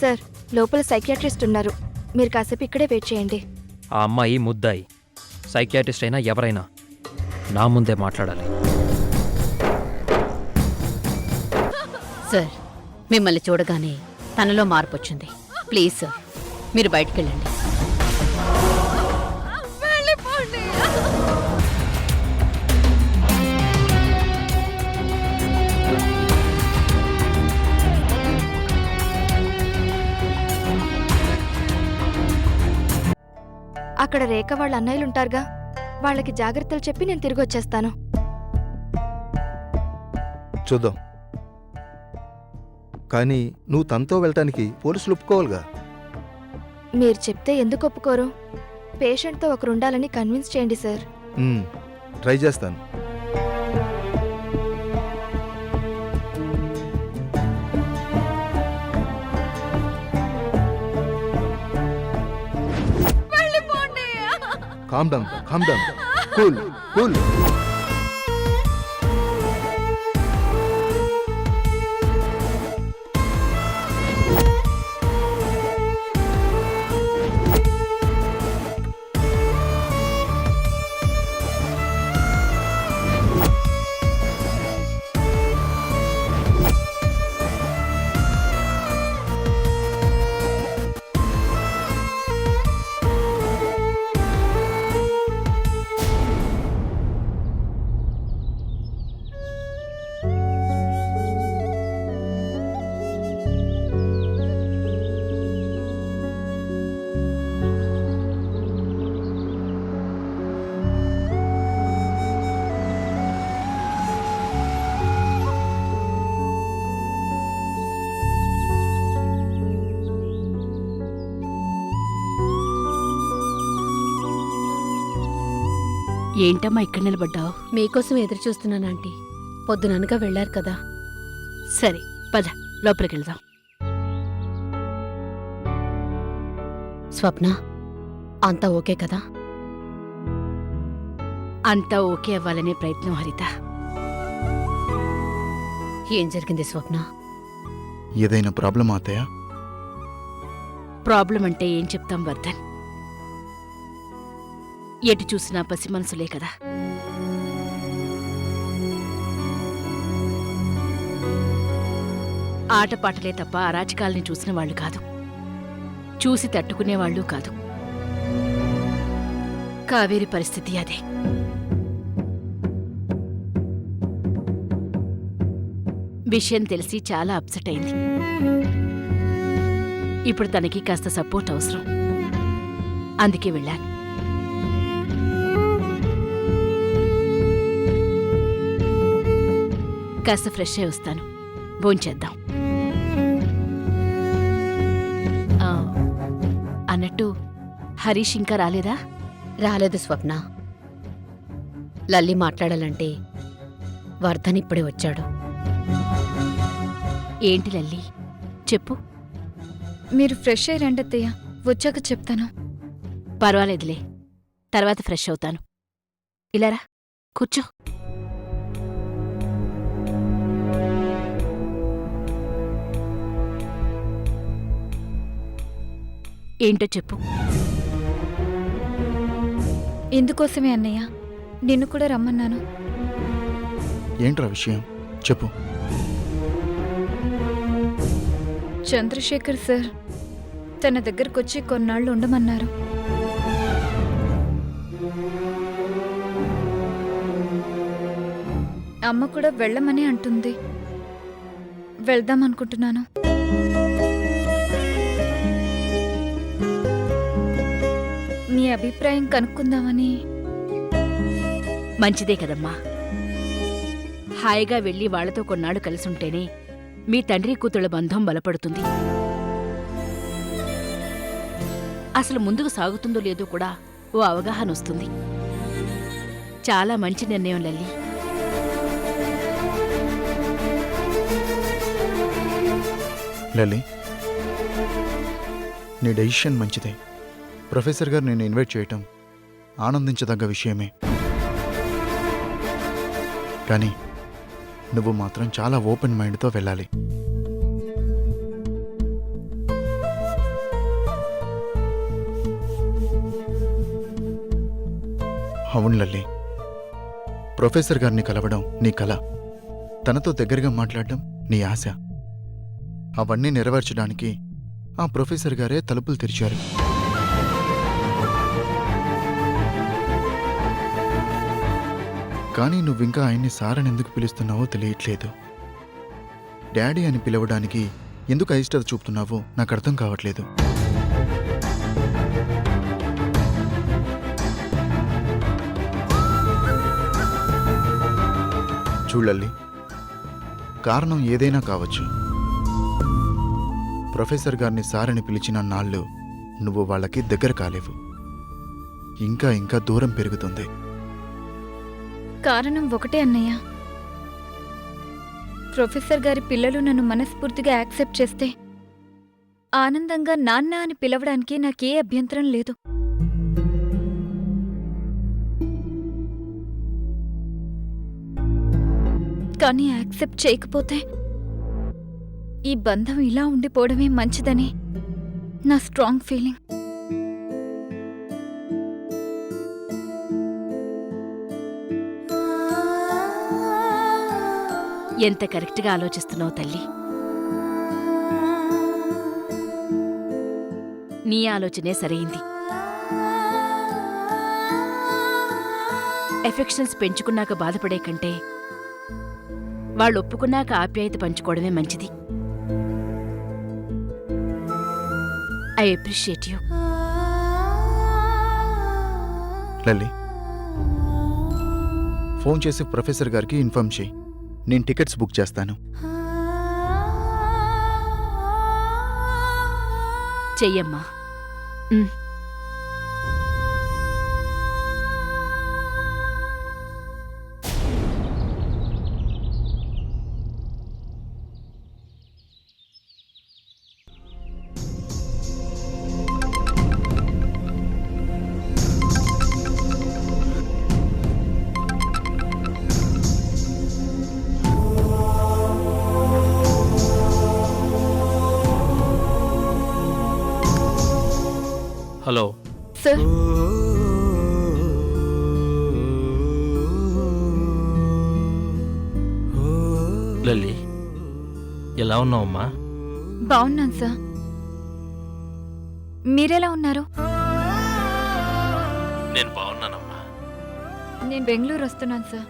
Sir, లోపల psychiatrist ఉన్నారు. మీరు కాసేపు ఇక్కడే వెయిట్ చేయండి. ఆ అమ్మాయి ముద్దాయి. సైకియాట్రిస్ట్ అయినా ఎవరైనా నా ముందే మాట్లాడాలి. సార్, మిమ్మల్ని చూడగానే తనలో మార్పు వచ్చింది. ప్లీజ్ సార్, మీరు బయటికెళ్ళండి. అక్కడ రేఖ వాళ్ళ అన్నయ్యలుంటారుగా, వాళ్ళకి జాగ్రత్తలు చెప్పి నేను తిరిగి వచ్చేస్తాను. చూద్దాం. కానీ నువ్వు తనతో వెళ్ళటానికి పోలీసులు ఒప్పుకోవాలిగా. మీరు చెప్తే ఎందుకు ఒప్పుకోరు? పేషెంట్తో ఒకరుండాలని కన్విన్స్ చేయండి సార్. ట్రై చేస్తాను. Calm down, calm down. Cool, cool. ఏంటమ్మా ఇక్కడ నిలబడ్డావు? మీకోసం ఎదురు చూస్తున్నాను ఆంటీ. పొద్దుననగా వెళ్లారు కదా. సరే పద, లోపలికి వెళ్దాం. స్వప్న, అంతా ఓకే కదా? అంతా ఓకే అవ్వాలనే ప్రయత్నం హరిత. ఏం జరిగింది స్వప్న? ఏదైనా ప్రాబ్లం అవుతాయా? ప్రాబ్లం అంటే ఏం చెప్తాం వర్ధన్? ఎటు చూసినా పసి మనసులే కదా. ఆటపాటలే తప్ప అరాచకాల్ని చూసిన వాళ్ళు కాదు, చూసి తట్టుకునేవాళ్ళు కాదు. కావేరి పరిస్థితి అదే. విషయం తెలిసి చాలా అప్సెట్ అయింది. ఇప్పుడు తనకి కాస్త సపోర్ట్ అవసరం. అందుకే వెళ్ళాను. కాస్త ఫ్రెష్ అయి వస్తాను. భోంచేద్దాం. అన్నట్టు హరీష్ ఇంకా రాలేదా? రాలేదు స్వప్న. లల్లి మాట్లాడాలంటే వర్ధన్ ఇప్పుడే వచ్చాడు. ఏంటి లల్లి, చెప్పు. మీరు ఫ్రెష్ అయ్యి రండి అత్తయ్య, వచ్చాక చెప్తాను. పర్వాలేదులే, తర్వాత ఫ్రెష్ అవుతాను. ఇలారా, కూర్చో. ఏంటో చెప్పు. ఇందుకోసమే అన్నయ్య నిన్ను కూడా రమ్మన్నాను. ఏంట్రా విషయం, చెప్పు. చంద్రశేఖర్ సార్ తన దగ్గరకొచ్చి కొన్నాళ్ళు ఉండమన్నారు. అమ్మ కూడా వెళ్ళమని అంటుంది. వెళ్దామనుకుంటున్నాను. నీ అభిప్రాయం కనుక్కుందామని. మంచిదే కదమ్మా. హాయిగా వెళ్ళి వాళ్లతో కొన్నాళ్ళు కలిసుంటేనే మీ తండ్రి కూతుళ్ళ బంధం బలపడుతుంది. అసలు ముందుకు సాగుతుందో లేదో కూడా ఓ అవగాహన వస్తుంది. చాలా మంచి నిర్ణయం లల్లి. లల్లి, నీ డెసిషన్ మంచిదే. ప్రొఫెసర్ గారు నేను ఇన్వైట్ చేయటం ఆనందించదగ్గ విషయమే. కానీ నువ్వు మాత్రం చాలా ఓపెన్ మైండ్తో వెళ్ళాలి. అవును లల్లి, ప్రొఫెసర్ గారిని కలవడం నీ కల, తనతో దగ్గరగా మాట్లాడడం నీ ఆశ. అవన్నీ నెరవేర్చడానికి ఆ ప్రొఫెసర్ గారే తలుపులు తెరిచారు. కానీ నువ్వింకా ఆయన్ని సార్ అని ఎందుకు పిలుస్తున్నావో తెలియట్లేదు. డాడీ అని పిలవడానికి ఎందుకు అయిష్టత చూపుతున్నావో నాకు అర్థం కావట్లేదు. చూడల్లి, కారణం ఏదైనా కావచ్చు. ప్రొఫెసర్ గారిని సార్ అని పిలిచిన నాళ్ళు నువ్వు వాళ్ళకి దగ్గర కాలేవు. ఇంకా ఇంకా దూరం పెరుగుతుంది. కారణం ఒకటే అన్నయ్య. ప్రొఫెసర్ గారి పిల్లలు నన్ను మనస్ఫూర్తిగా యాక్సెప్ట్ చేస్తే ఆనందంగా నాన్న అని పిలవడానికి నాకే అభ్యంతరం లేదు. కానీ యాక్సెప్ట్ చేయకపోతే ఈ బంధం ఇలా ఉండిపోవడమే మంచిదని నా స్ట్రాంగ్ ఫీలింగ్. ఎంత కరెక్ట్గా ఆలోచిస్తున్నావు తల్లి. నీ ఆలోచనే సరైంది. ఎఫెక్షన్స్ పెంచుకున్నాక బాధపడే కంటే వాళ్ళు ఒప్పుకున్నాక ఆప్యాయత పంచుకోవడమే మంచిది. I appreciate you. Lalli, phone చేసి ప్రొఫెసర్ గారికి ఇన్ఫార్మ్ చేయి. నేను టికెట్స్ బుక్ చేస్తాను. చెయ్యమ్మా. హలో సార్, లల్లి, ఎలా ఉన్నావమ్మా? బాగున్నాను సార్. మీరెలా ఉన్నారు? నేను బాగున్నానమ్మా. నేను బెంగళూరు వస్తున్నాను సార్.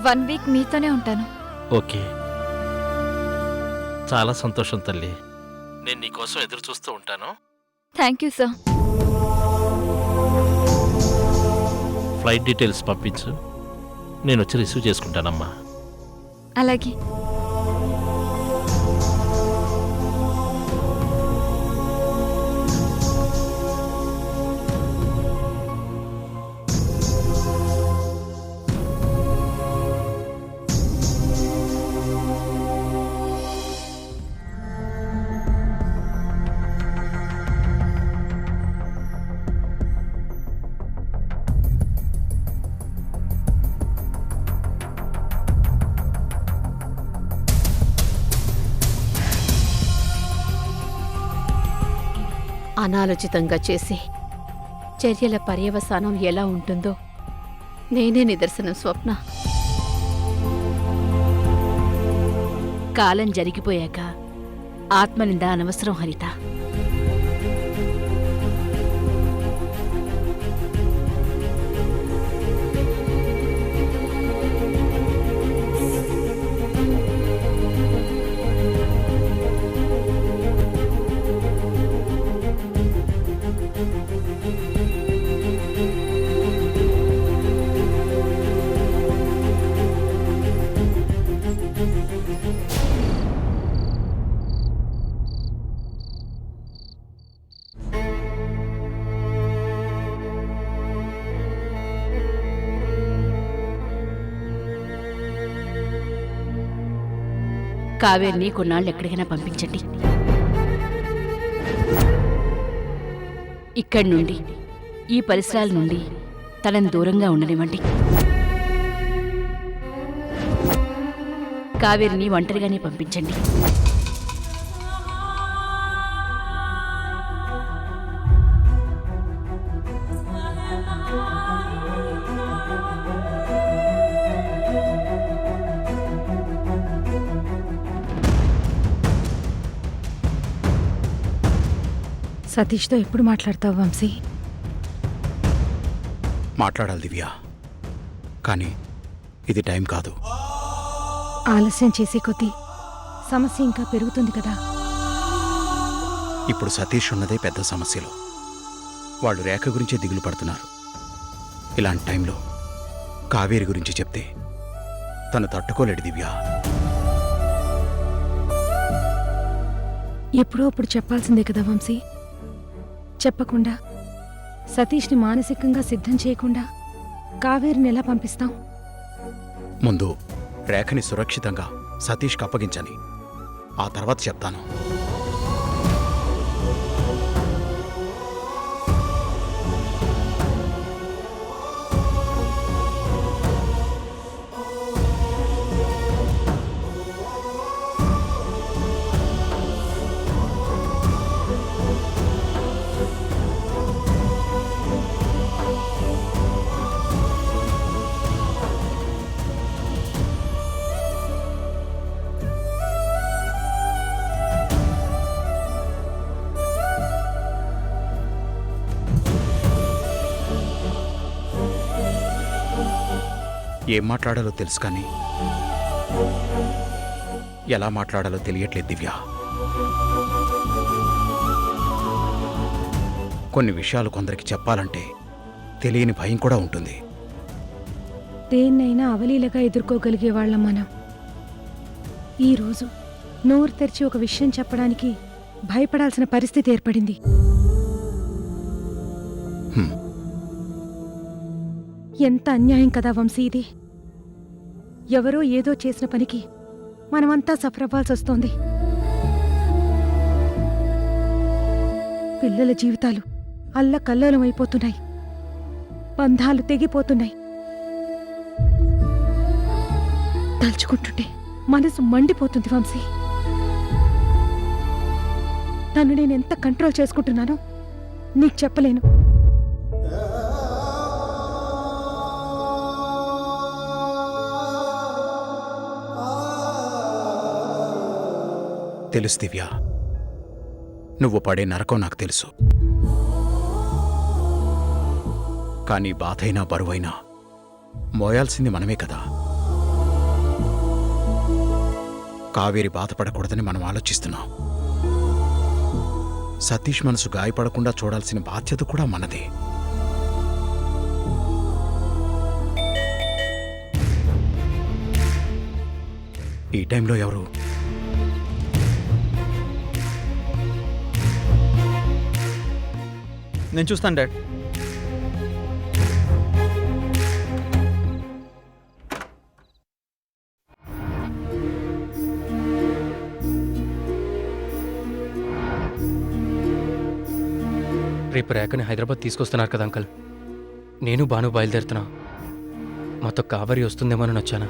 1 వీక్ మీతోనే ఉంటాను. ఓకే, చాలా సంతోషం తల్లి. నేను నీకోసం ఎదురు చూస్తూ ఉంటాను. Thank you sir. Flight details పంపించు, నేను వచ్చి రిసీవ్ చేసుకుంటానమ్మా. అలాగే. అనాలోచితంగా చేసి చర్యల పర్యవసానం ఎలా ఉంటుందో నేనే నిదర్శనం. స్వప్న, కాలం జరిగిపోయాక ఆత్మనింద అనవసరం హరిత. కావేరిని కొన్నాళ్ళు ఎక్కడికైనా పంపించండి. ఇక్కడి నుండి, ఈ పరిసరాల నుండి తనని దూరంగా ఉండనివ్వండి. కావేరిని ఒంటరిగానే పంపించండి. సతీష్తో ఎప్పుడు మాట్లాడతావు వంశీ? మాట్లాడాలి దివ్య, కానీ ఇది టైం కాదు. ఆలస్యం చేసే కొద్దీ సమస్య ఇంకా పెరుగుతుంది కదా. ఇప్పుడు సతీష్ ఉన్నదే పెద్ద సమస్యలో. వాళ్ళు రేఖ గురించే దిగులు పడుతున్నారు. ఇలాంటి టైంలో కావేరి గురించి చెప్తే తను తట్టుకోలేడు దివ్య. ఎప్పుడో అప్పుడు చెప్పాల్సిందే కదా వంశీ. చెప్పకుండా సతీష్ని మానసికంగా సిద్ధం చేయకుండా కావేరిని ఎలా పంపిస్తాం? ముందు రేఖని సురక్షితంగా సతీష్కి అప్పగించని, ఆ తర్వాత చెప్తాను. ఏం మాట్లాడాలో తెలుసు, కానీ ఎలా మాట్లాడాలో తెలియట్లేదు దివ్య. కొన్ని విషయాలు కొందరికి చెప్పాలంటే తెలియని భయం కూడా ఉంటుంది. దేన్నైనా అవలీలగా ఎదుర్కోగలిగే వాళ్ళం మనం. ఈరోజు నోరు తెరిచి ఒక విషయం చెప్పడానికి భయపడాల్సిన పరిస్థితి ఏర్పడింది. హ్మ్. ఎంత అన్యాయం కదా వంశీ ఇది. ఎవరో ఏదో చేసిన పనికి మనమంతా సఫర్ అవ్వాల్సి వస్తోంది. పిల్లల జీవితాలు అల్లకల్లోలమైపోతున్నాయి, బంధాలు తెగిపోతున్నాయి. తలుచుకుంటుంటే మనసు మండిపోతుంది వంశీ. నన్ను నేనెంత కంట్రోల్ చేసుకుంటున్నానో నీకు చెప్పలేను. తెలుసు దివ్య, నువ్వు పడే నరకం నాకు తెలుసు. కానీ బాధైనా బరువైనా మోయాల్సింది మనమే కదా. కావేరి బాధపడకూడదని మనం ఆలోచిస్తున్నాం. సతీష్ మనసు గాయపడకుండా చూడాల్సిన బాధ్యత కూడా మనదే. ఈ టైంలో ఎవరు? నేను చూస్తాను డాడ్. రేపు రేఖని హైదరాబాద్ తీసుకొస్తున్నారు కదా అంకల్. నేను బాను బయలుదేరుతున్నా. మాతో కావేరి వస్తుందేమోనని వచ్చాను.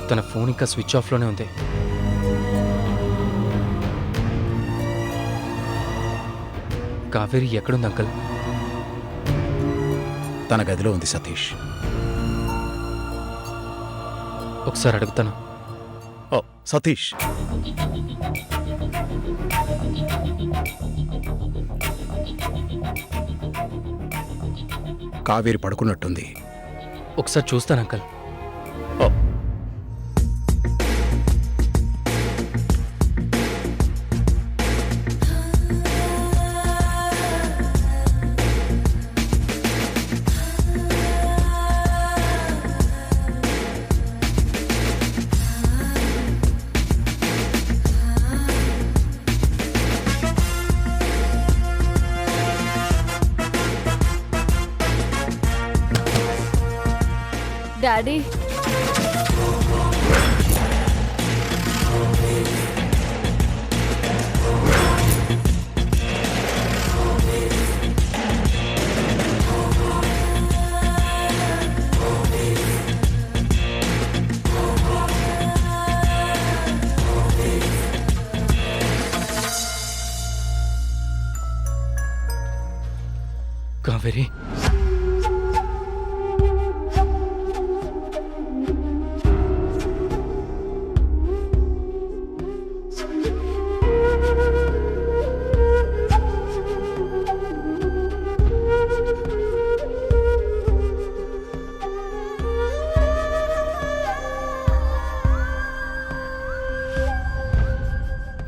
తన ఫోన్ ఇంకా స్విచ్ ఆఫ్లోనే ఉంది. కావేరి ఎక్కడుంది అంకల్? తన గదిలో ఉంది సతీష్. ఒకసారి అడుగుతాను. ఓ సతీష్, కావేరి పడుకున్నట్టుంది. ఒకసారి చూస్తాను అంకల్. ఓ డాడీ, కావేరి,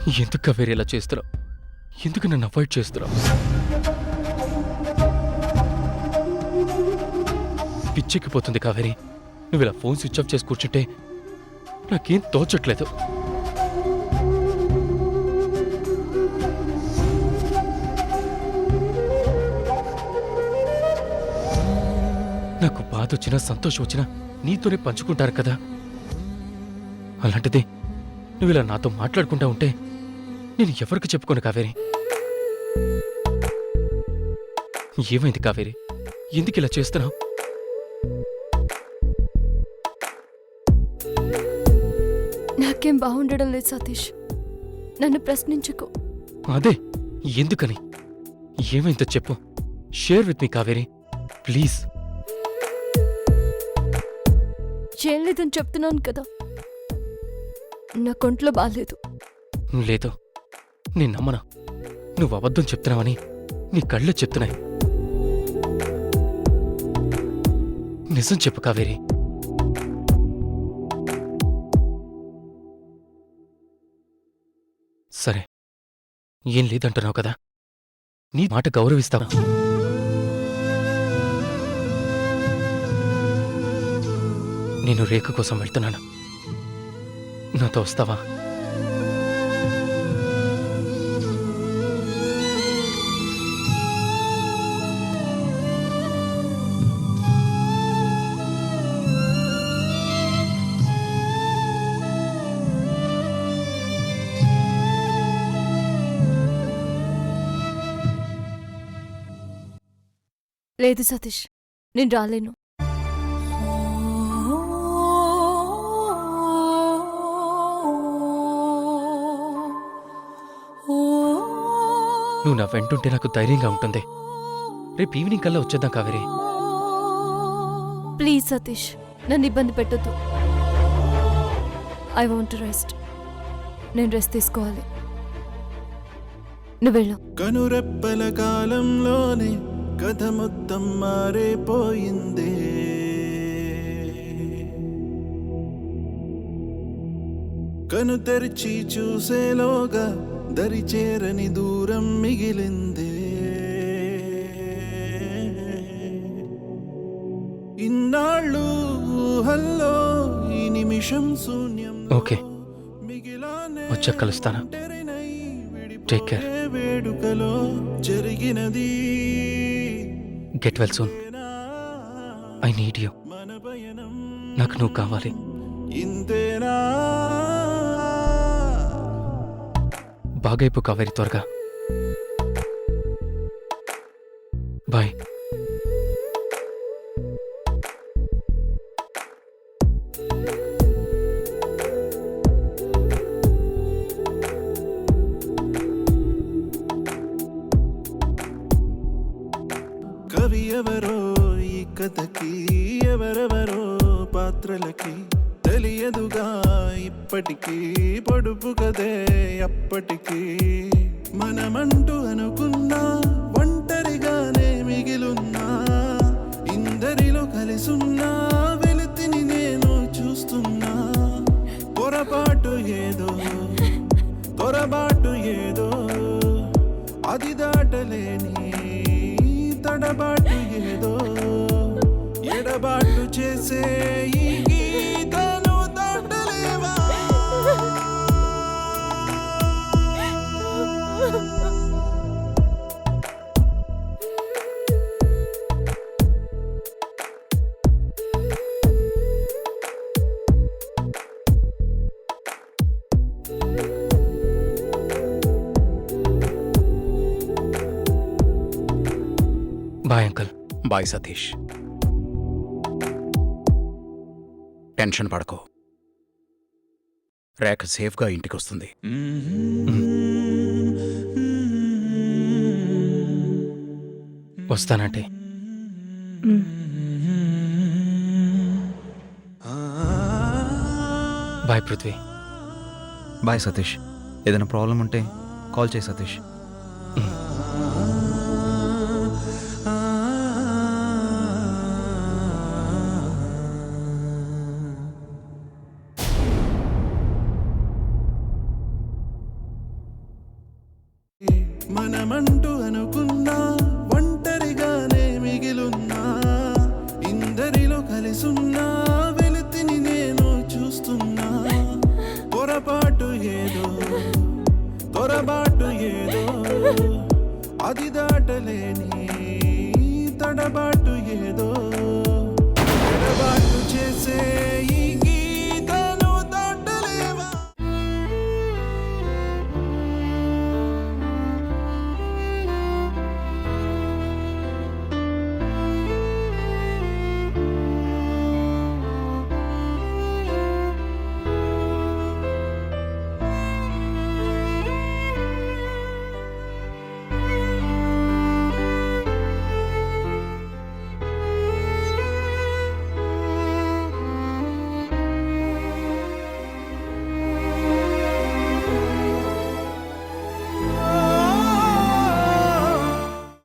ఎందుకు కావేరి ఇలా చేస్తున్నావు? ఎందుకు నన్ను అవాయిడ్ చేస్తున్నావు? పిచ్చెక్కిపోతుంది కావేరి. నువ్వు ఇలా ఫోన్ స్విచ్ ఆఫ్ చేసి కూర్చుంటే నాకేం తోచట్లేదు. నాకు బాధ వచ్చినా సంతోషం వచ్చినా నీతోనే పంచుకుంటారు కదా. అలాంటిది నువ్వు ఇలా నాతో మాట్లాడుకుంటా ఉంటే నేను ఎవరికి చెప్పుకోను కావేరి. ఏమైంది కావేరి? ఎందుకు ఇలా చేస్తున్నావు? నాకేం బాగుండడం లేదు సతీష్. నన్ను ప్రశ్నించుకో. అదే ఎందుకని? ఏమైందో చెప్పు. Share with me Kaveri please. ఏం లేదని చెప్తున్నాను కదా. నా కొంట్లో బాలేదు. లేదు, నేను నమ్మను. నువ్వు అబద్ధం చెప్తున్నావని నీ కళ్ళు చెప్తున్నాయి. నిజం చెప్పు కావేరి. సరే, ఏం లేదంటున్నావు కదా, నీ మాట గౌరవిస్తావా? నేను రేఖ కోసం వెళ్తున్నాను. నాతో వస్తావా? లేదు సతీష్, నేను రాలేను. నువ్వు నా వెంటుంటే నాకు ధైర్యంగా ఉంటుంది. రేపు ఈవినింగ్ కల్లా వచ్చేద్దాం కావేరి. ప్లీజ్ సతీష్, నన్ను ఇబ్బంది పెట్టొద్దు. I want to rest. నేను రెస్ట్ తీసుకోవాలి. నువ్వు వెళ్ళు. కనురెప్పల కాలంలోనే కథ మొత్తం మారిపోయిందే. కను తెరిచి చూసేలోగా దరి చేరని దూరం మిగిలిందే. ఇన్నాళ్ళు ఊహల్లో ఈ నిమిషం శూన్యం. ఓకే, వచ్చా కలుస్తాను. Take care. వేడుకలో జరిగినది. Get well soon. I need you. నాకు నువ్వు కావాలి. ఇంతేనా? బాగైపో కావేరి త్వరగా. బాయ్. కవి ఎవరో ఈ కథకి, ఎవరెవరో పాత్రలకి తెలియదుగా ఇప్పటికీ. పొడుపు కదే అప్పటికీ. మనమంటూ అనుకున్నా ఒంటరిగానే మిగిలున్నా. ఇందరిలో కలిసున్నా వెలుతిని నేను చూస్తున్నా. పొరపాటు ఏదో, పొరపాటు ఏదో, అది దాటలేని తడబాటు ఏదో. ఎడబాటు చేసే ఈ గీతను దాటలేవా? Bye uncle. Bye Satish. Tension పడకో. రేఖ సేఫ్గా ఇంటికొస్తుంది. వస్తానంటే. బాయ్ పృథ్వీ. బాయ్ సతీష్. ఏదైనా ప్రాబ్లం ఉంటే కాల్ చేయి సతీష్. ఏమంటావు